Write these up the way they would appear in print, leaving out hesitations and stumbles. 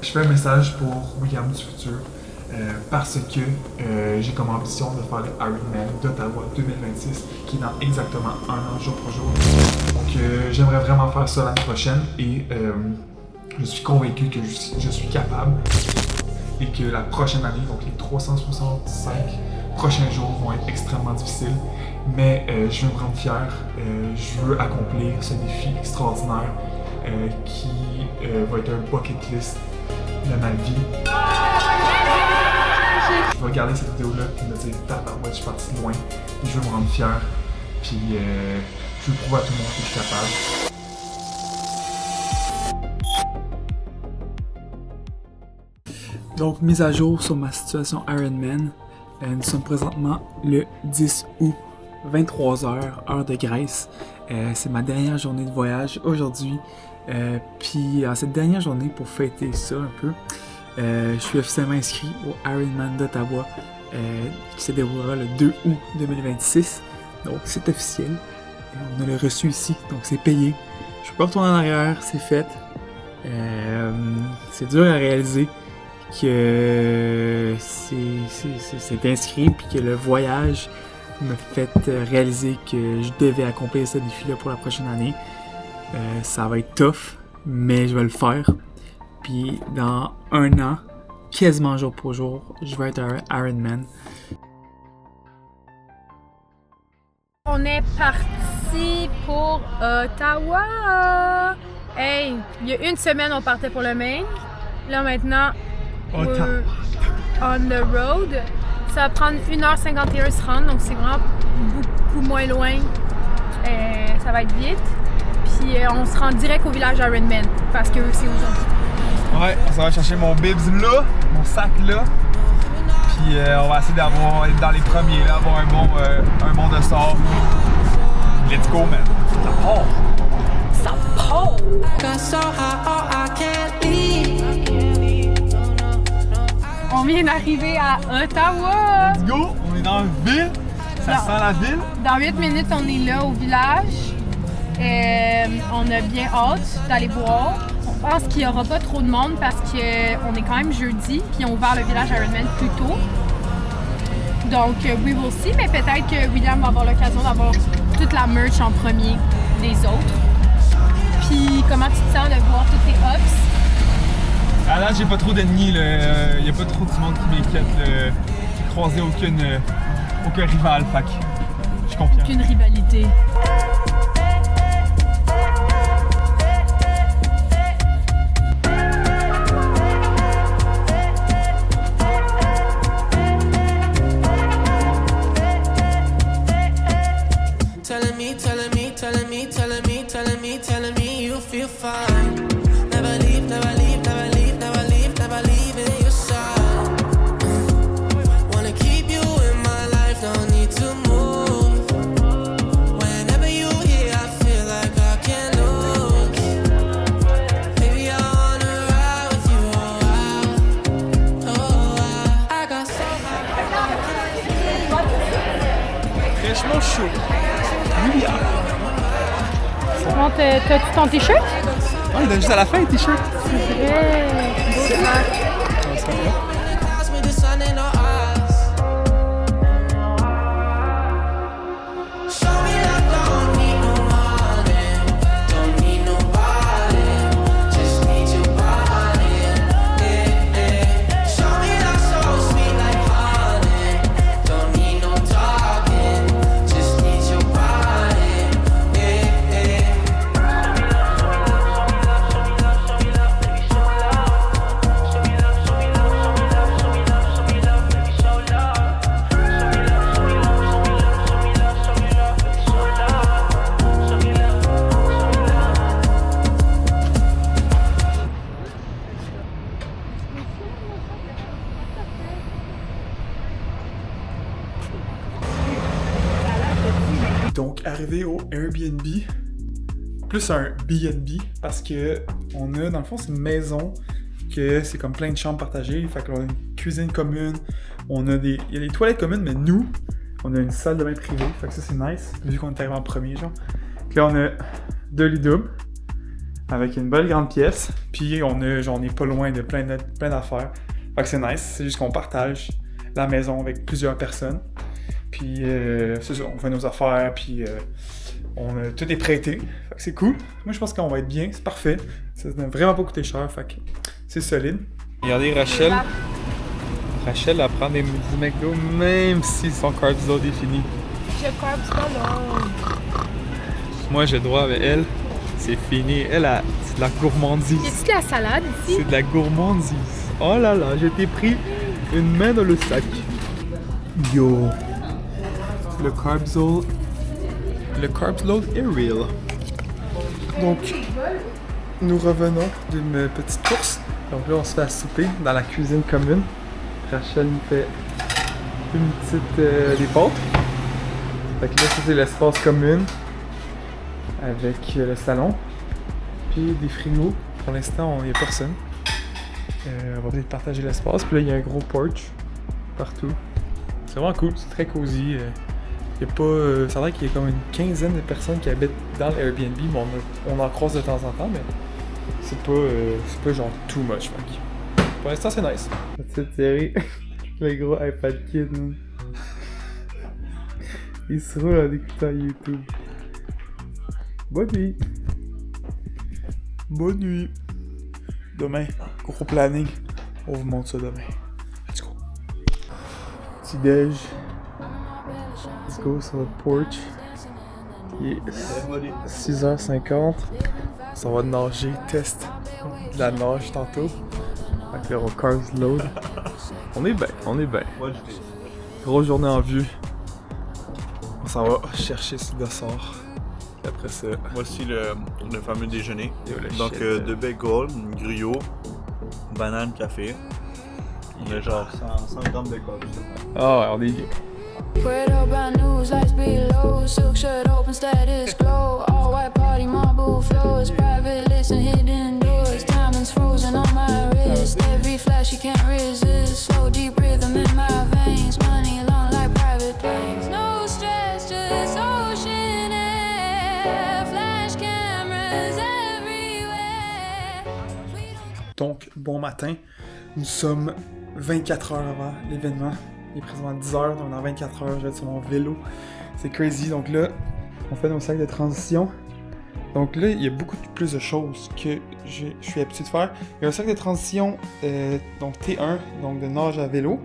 Je fais un message pour William du futur parce que j'ai comme ambition de faire le Ironman d'Ottawa 2026 qui est dans exactement un an jour pour jour. Donc j'aimerais vraiment faire ça l'année prochaine et je suis convaincu que je suis capable et que la prochaine année, donc les 365 prochains jours vont être extrêmement difficiles, mais je veux me rendre fier, je veux accomplir ce défi extraordinaire qui va être un bucket list de ma vie. Je vais regarder cette vidéo-là et me dire tabarouette, je suis parti loin, et je veux me rendre fier, puis je veux prouver à tout le monde que je suis capable. Donc, mise à jour sur ma situation Ironman. Nous sommes présentement le 10 août, 23h, heure de Grèce. C'est ma dernière journée de voyage aujourd'hui. Puis, en cette dernière journée, pour fêter ça un peu, je suis officiellement inscrit au Ironman d'Ottawa qui se déroulera le 2 août 2026. Donc, c'est officiel. On a le reçu ici, donc c'est payé. Je peux pas retourner en arrière, c'est fait. C'est dur à réaliser que c'est inscrit puis que le voyage m'a fait réaliser que je devais accomplir ce défi-là pour la prochaine année. Ça va être tough, mais je vais le faire. Puis dans un an, quasiment jour pour jour, je vais être un Ironman. On est parti pour Ottawa. Hey, il y a une semaine, on partait pour le Maine. Là maintenant, we're on the road. Ça va prendre 1h51 se rendre, donc c'est vraiment beaucoup moins loin. Ça va être vite. Puis on se rend direct au village Ironman parce que c'est aujourd'hui. Ouais, on s'en va chercher mon bibs là, mon sac là. Puis on va essayer d'être dans les premiers là, avoir un bon de sort. Let's go man! Ça part! Ça part! On vient d'arriver à Ottawa! Let's go! On est dans la ville! Ça sent la ville! Dans 8 minutes, on est là au village. On a bien hâte d'aller boire. On pense qu'il n'y aura pas trop de monde parce qu'on est quand même jeudi, puis on a ouvert le village Ironman plus tôt. Donc, we will see, mais peut-être que William va avoir l'occasion d'avoir toute la merch en premier des autres. Puis, comment tu te sens de voir tous tes ups? Ah là, j'ai pas trop d'ennemis, il y a pas trop de monde qui m'inquiète. J'ai croisé aucun rival, fait que je suis confiant. Aucune rivalité. Telling me you feel fine. Never leave, never leave, never leave, never leave, never leaving your side. Wanna keep you in my life, don't need to move. Whenever you're here, I feel like I can't lose. Baby, I wanna ride with you, I got so Fraîchement chaud. Oui, Bon, t'as-tu ton t-shirt? il donne juste à la fin, le t-shirt. C'est vrai. Beau sac. ask me the sun in our eyes. Show me love, don't need no money, don't need nobody, just need your body. Show me love so sweet like honey, don't need no talking, just need your body. Donc, arrivé au Airbnb, plus un B&B, parce que on a, dans le fond, c'est une maison que c'est comme plein de chambres partagées. Fait qu'on a une cuisine commune, il y a des toilettes communes, mais nous, on a une salle de bain privée. Fait que ça, c'est nice, vu qu'on est arrivé en premier, genre. Puis là, on a 2 lits doubles, avec une belle grande pièce. Puis on est pas loin de plein d'affaires. Fait que c'est nice, c'est juste qu'on partage la maison avec plusieurs personnes. Puis c'est ça, on fait nos affaires, puis tout est prêté. Fait que c'est cool. Moi, je pense qu'on va être bien, c'est parfait. Ça n'a vraiment pas coûté cher, fait que c'est solide. Regardez Rachel. Rachel, elle prend du McDo même si son carb load est fini. Je carb pas long. Moi, j'ai le droit, mais elle, c'est fini. Elle, c'est de la gourmandise. Y a-tu de la salade ici? C'est de la gourmandise. Oh là là, j'ai été pris une main dans le sac. Yo. Le carb load est real. Donc, nous revenons d'une petite course. Donc là, on se fait à souper dans la cuisine commune. Rachel nous fait une petite des pâtes. Fait que là, ça c'est l'espace commun avec le salon. Puis des frigos. Pour l'instant, il n'y a personne. On va peut-être partager l'espace. Puis là, il y a un gros porch partout. C'est vraiment cool, c'est très cosy. Il y a pas, ça a l'air qu'il y a comme une quinzaine de personnes qui habitent dans l'Airbnb, mais on en croise de temps en temps, mais c'est pas genre too much. Fait. Pour l'instant, c'est nice. Petite série, le gros iPad Kid, man. Il se roule en écoutant YouTube. Bonne nuit. Bonne nuit. Demain, gros planning. On vous montre ça demain. Let's go. Petit déj. Let's go sur le porch. Il est 6h50. Ça va nager, test de la nage tantôt. Avec le carbs load. On est bien. Grosse journée en vue. On s'en va chercher ce dossard. Et après ça. Voici le fameux déjeuner. Donc, shit, 2 bagels, une griot, banane, café. On a genre 100 grammes de coke. Ah ouais, on est bien. Puerto brand news, lights below. Silk shirt, open status glow. All white party, marble floors. Private listen, hidden doors. Diamonds frozen on my wrist. Every flash you can't resist. Slow, deep rhythm in my veins. Money long like private planes. No stress, just ocean air. Flash cameras everywhere. Donc, bon matin. Nous sommes 24 heures avant l'événement. Il est présentement 10 heures, donc dans 24 heures, je vais être sur mon vélo. C'est crazy. Donc là, on fait nos sacs de transition. Donc là, il y a beaucoup plus de choses que je suis habitué de faire. Il y a un sac de transition, donc T1, donc de nage à vélo.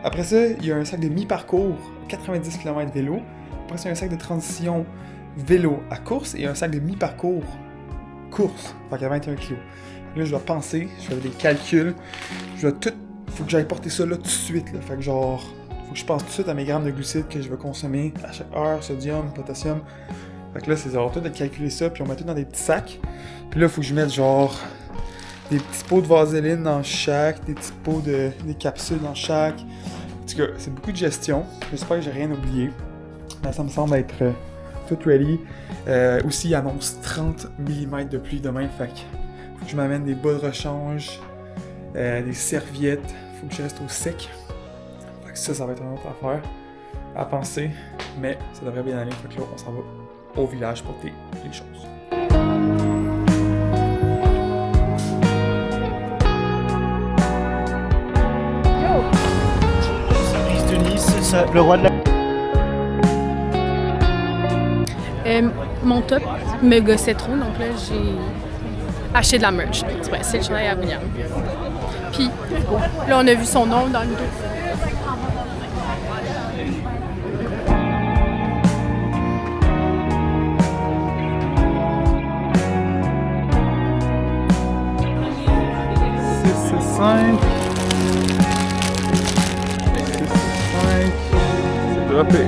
Après ça, il y a un sac de mi-parcours, 90 km vélo. Après ça, il y a un sac de transition vélo à course et un sac de mi-parcours course, donc à 21 kg. Là, je dois penser, je fais des calculs, je dois tout. Faut que j'aille porter ça là tout de suite. Là. Fait que genre, faut que je pense tout de suite à mes grammes de glucides que je veux consommer à chaque heure, sodium, potassium. Fait que là, c'est genre tout de calculer ça, puis on met tout dans des petits sacs. Puis là, faut que je mette genre des petits pots de vaseline dans chaque, des petits pots des capsules dans chaque. En tout cas, c'est beaucoup de gestion. J'espère que j'ai rien oublié. Là, ça me semble être tout ready. Aussi, il annonce 30 mm de pluie demain. Fait que faut que je m'amène des bas de rechange, des serviettes. Faut que je reste au sec. Fait que ça va être une autre affaire à penser. Mais ça devrait bien aller. Fait que là, on s'en va au village porter les choses. de Nice, c'est ça, le roi de la... Mon top me gossait trop, donc là, j'ai acheté de la merch. Ouais, c'est le chandail à William. Puis là, on a vu son nom dans le dos. C'est droppé.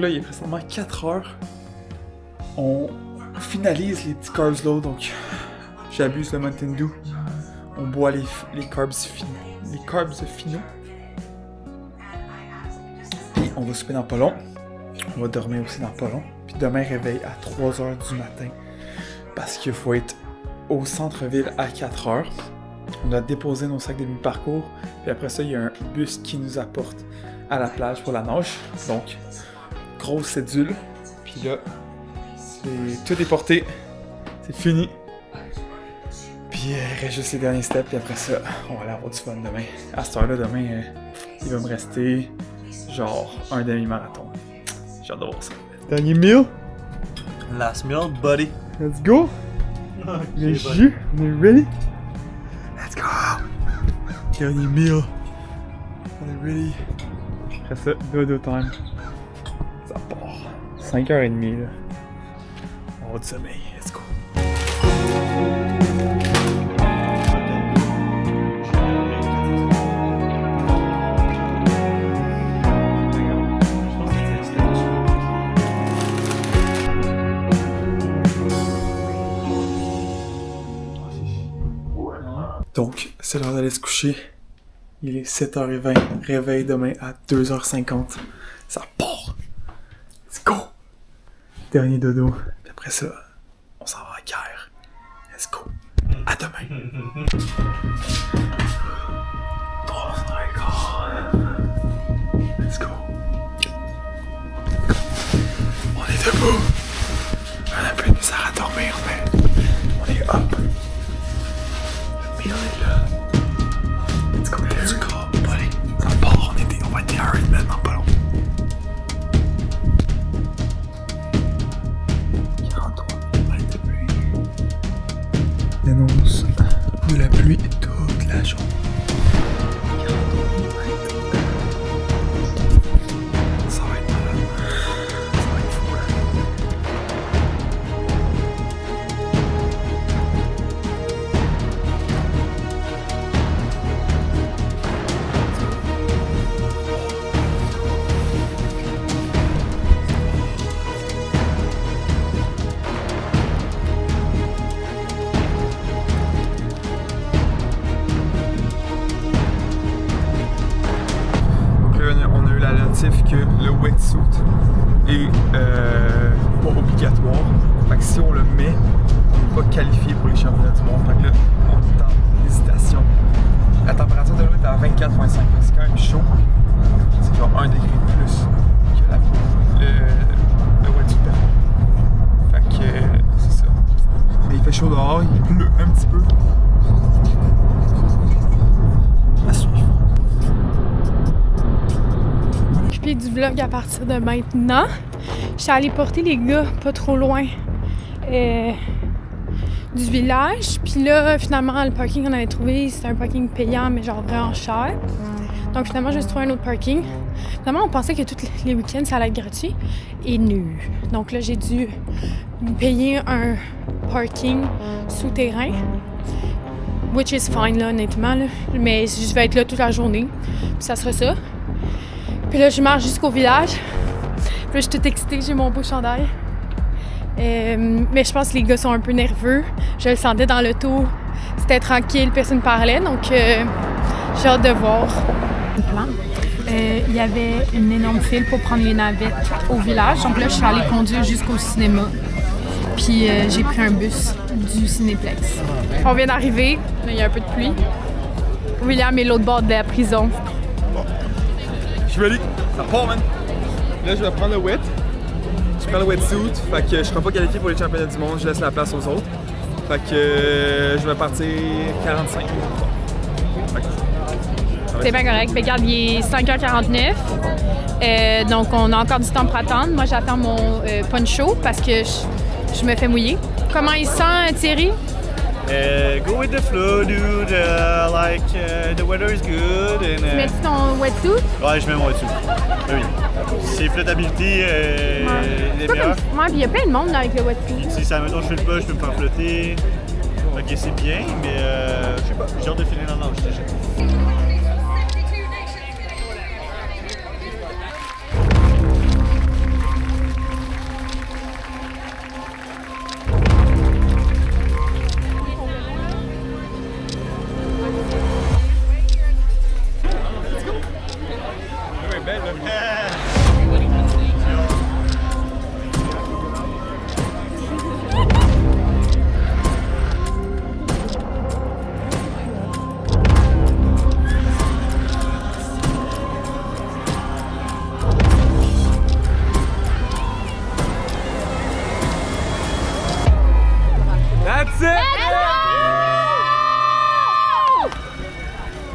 là, il est présentement 4 heures. On finalise les petits carbs low, donc j'abuse le Mountain Dew. On boit les carbs finaux. Puis on va souper dans pas long. On va dormir aussi dans pas long. Puis demain, réveil à 3h du matin. Parce qu'il faut être au centre-ville à 4h. On a déposé nos sacs de mi-parcours. Puis après ça, il y a un bus qui nous apporte à la plage pour la nage. Donc, grosse cédule. Puis là, tout est porté. C'est fini. Puis il reste juste les derniers steps. Puis après ça, on va aller avoir du fun demain. À cette heure-là, demain, il va me rester genre un demi-marathon. J'ai hâte de voir ça. Dernier meal. Last meal, buddy. Let's go. Le jus, on est ready. Let's go. Dernier meal. On est ready. Après ça, dodo time. Ça part. 5h30 là. On va du sommeil. Let's go. Donc, c'est l'heure d'aller se coucher. Il est 7h20. Réveil demain à 2h50. Ça part! Let's go! Dernier dodo. Puis après ça, on s'en va à la guerre. Let's go! À demain! Oh my god! Let's go! On est debout! On a plus de misère à dormir, mais on est up! Il est là. Let's go, let's go, buddy. Ça part, on va être des Ironman dans pas long. 43 mm de pluie. L'annonce de la pluie toute la journée. 43 mm. Ça va être malade. Ça va être fou. Que le wetsuit est pas obligatoire. Fait que si on le met, on n'est pas qualifié pour les championnats du monde. Fait que là, on est en hésitation. La température de l'eau est à 24,5. C'est quand même chaud. C'est genre 1 degré de plus que le wetsuit permet. Fait que c'est ça. Mais il fait chaud dehors, il pleut un petit peu. À suivre. Du vlog à partir de maintenant. Je suis allée porter les gars pas trop loin du village. Puis là, finalement, le parking qu'on avait trouvé, c'était un parking payant, mais genre vraiment cher. Donc finalement, j'ai trouvé un autre parking. Finalement, on pensait que tous les week-ends, ça allait être gratuit. Et nu. Donc là, j'ai dû payer un parking souterrain. Which is fine, là, honnêtement. Là. Mais je vais être là toute la journée. Puis ça sera ça. Puis là, je marche jusqu'au village. Puis là, je suis toute excitée, j'ai mon beau chandail. Mais je pense que les gars sont un peu nerveux. Je le sentais dans l'auto. C'était tranquille, personne ne parlait. Donc, j'ai hâte de voir. Il y avait une énorme file pour prendre les navettes au village. Donc là, je suis allée conduire jusqu'au cinéma. Puis j'ai pris un bus du Cinéplex. On vient d'arriver. Il y a un peu de pluie. William est l'autre bord de la prison. Je suis ready, ça part, man. Là, je vais prendre le wet. Je prends le wetsuit, fait que je serai pas qualifié pour les championnats du monde, je laisse la place aux autres. Fait que je vais partir 45 minutes. C'est bien correct. Ben, regarde, il est 5h49. Donc, on a encore du temps pour attendre. Moi, j'attends mon poncho parce que je me fais mouiller. Comment il se sent, Thierry? Go with the flow, dude. The weather is good. And, Tu mets-tu ton wetsuit? Ouais, je mets mon wetsuit. Oui. C'est flottabilité les meilleurs. Ouais, puis il y a plein de monde là, avec le wetsuit. Si ça, mettons, je file pas, je peux me faire flotter. Fait que c'est bien, mais je sais pas, j'ai hâte de filer dans le nage déjà. belle, là. That's it!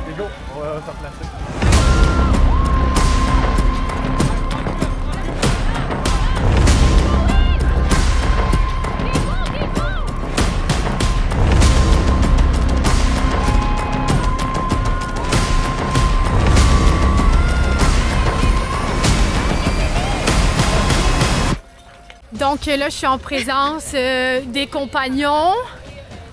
Let's go! On va s'en placer. Donc là, je suis en présence des compagnons.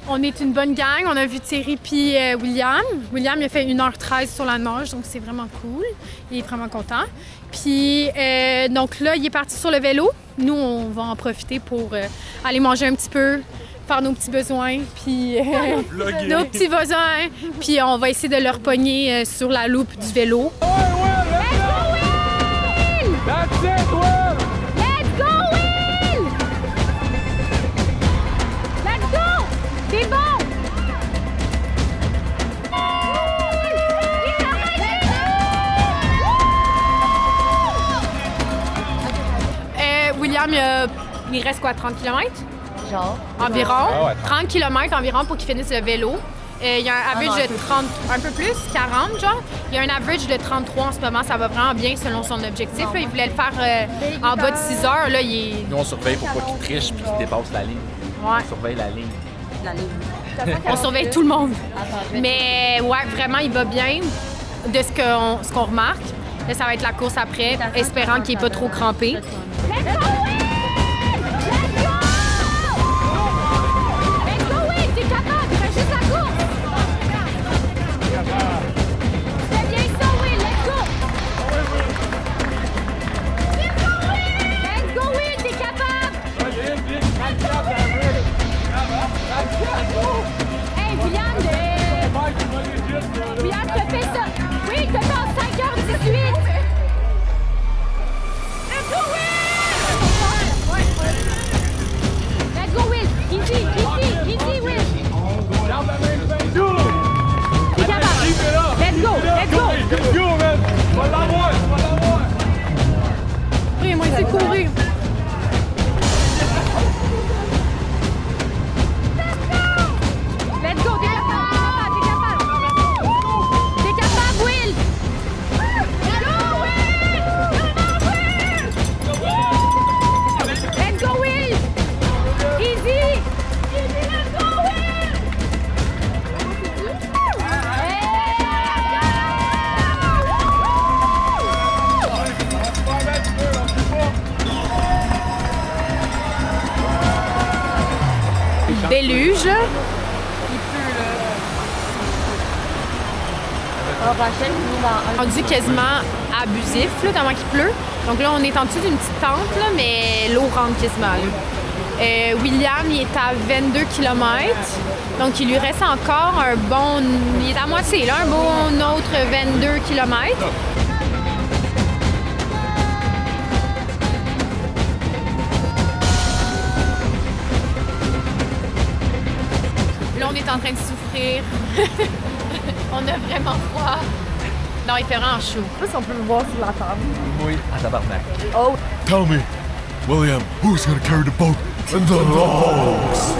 On est une bonne gang. On a vu Thierry puis William. William, il a fait 1h13 sur la nage, donc c'est vraiment cool. Il est vraiment content. Puis, donc là, il est parti sur le vélo. Nous, on va en profiter pour aller manger un petit peu, faire nos petits besoins, puis nos petits besoins. Puis on va essayer de le repogner sur la loupe du vélo. That's it, Will! Let's go, Will! Let's go! C'est bon! William, il reste quoi, 30 km? Genre. Environ. Ah ouais. 30 km environ pour qu'il finisse le vélo. Il y a un average de 30, un peu plus, 40 genre. Il y a un average de 33 en ce moment, ça va vraiment bien selon son objectif. Là, il voulait le faire en bas de 6 heures. Là, il est... Nous, on surveille pour pas qu'il triche et qu'il dépasse la ligne. Ouais. On surveille la ligne. La ligne. On surveille tout le monde. Mais ouais, vraiment, il va bien de ce qu'on remarque. Là, ça va être la course après, espérant qu'il n'est pas trop crampé. Let's go, Will! Let's go! Let's go, Will! T'es capable, il reste juste la course! C'est bien ça, Will! Let's go! Let's go, Will! T'es capable! Hey, William, William, t'as fait ça! Oui, t'as fait en 5h18! Let's go, Will! Let's go, Will! Easy, easy, easy, Will! T'es capable! Let's go, let's go! Let's go, man! Va l'avoir! Va l'avoir! Oui, moi, c'est courir! Let's go, t'es capable, t'es capable! T'es capable, Will! Let's go, Will! Let's go, Will! Easy! Easy, let's go, Will! Déluge. Rendu quasiment abusif, là, tellement qu'il pleut. Donc là, on est en dessous d'une petite tente, là, mais l'eau rentre quasiment. Là. William, il est à 22 km. Donc, il lui reste encore un bon... Il est à moitié, là, un bon autre 22 km. Là, on est en train de souffrir. On a vraiment froid. Non, il fait vraiment chaud. Je sais pas si on peut le voir sur la table. Oui, à tabarnak. Oh! Tell me, William, who's gonna carry the boat and the logs?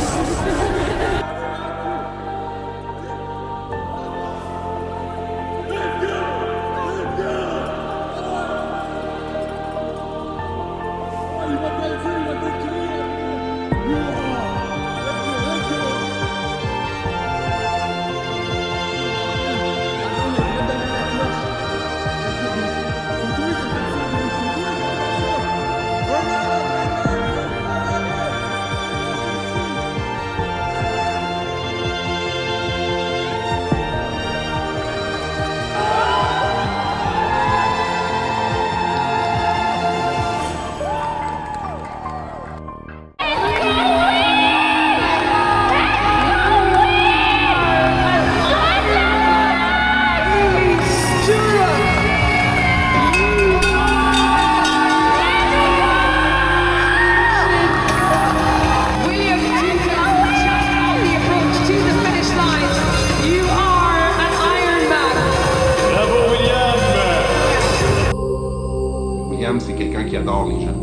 William, c'est quelqu'un qui adore les gens.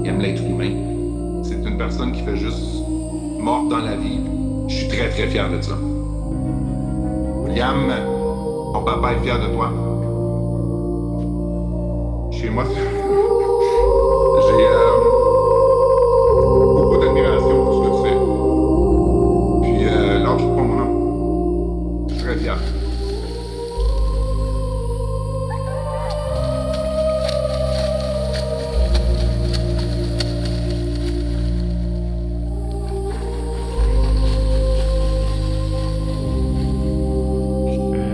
Il aime l'être humain. C'est une personne qui fait juste mordre dans la vie. Je suis très très fier de ça. William, ton papa est fier de toi. Chez moi, j'ai beaucoup d'admiration pour ce que tu fais. Puis lâche pas mon nom. Je suis très fier.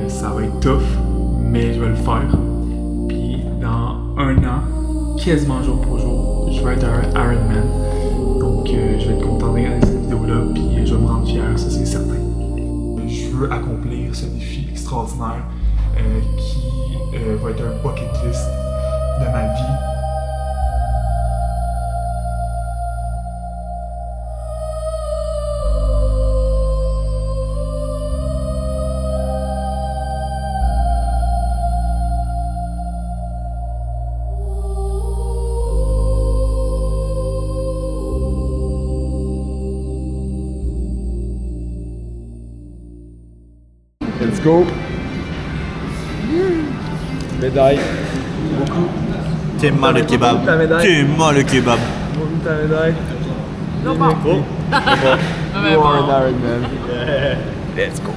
Ça va être tough, mais je vais le faire. Puis dans un an, quasiment jour pour jour, je vais être un Ironman. Donc je vais être content de regarder cette vidéo-là, puis je vais me rendre fier, ça c'est certain. Je veux accomplir ce défi extraordinaire qui va être un bucket list de ma vie. Let's go! Médaille. Beaucoup. T'aimes le kebab. Ta médaille. T'aimes le kebab. Beaucoup ta médaille. Non, bon. You are an Iron Man. Let's go.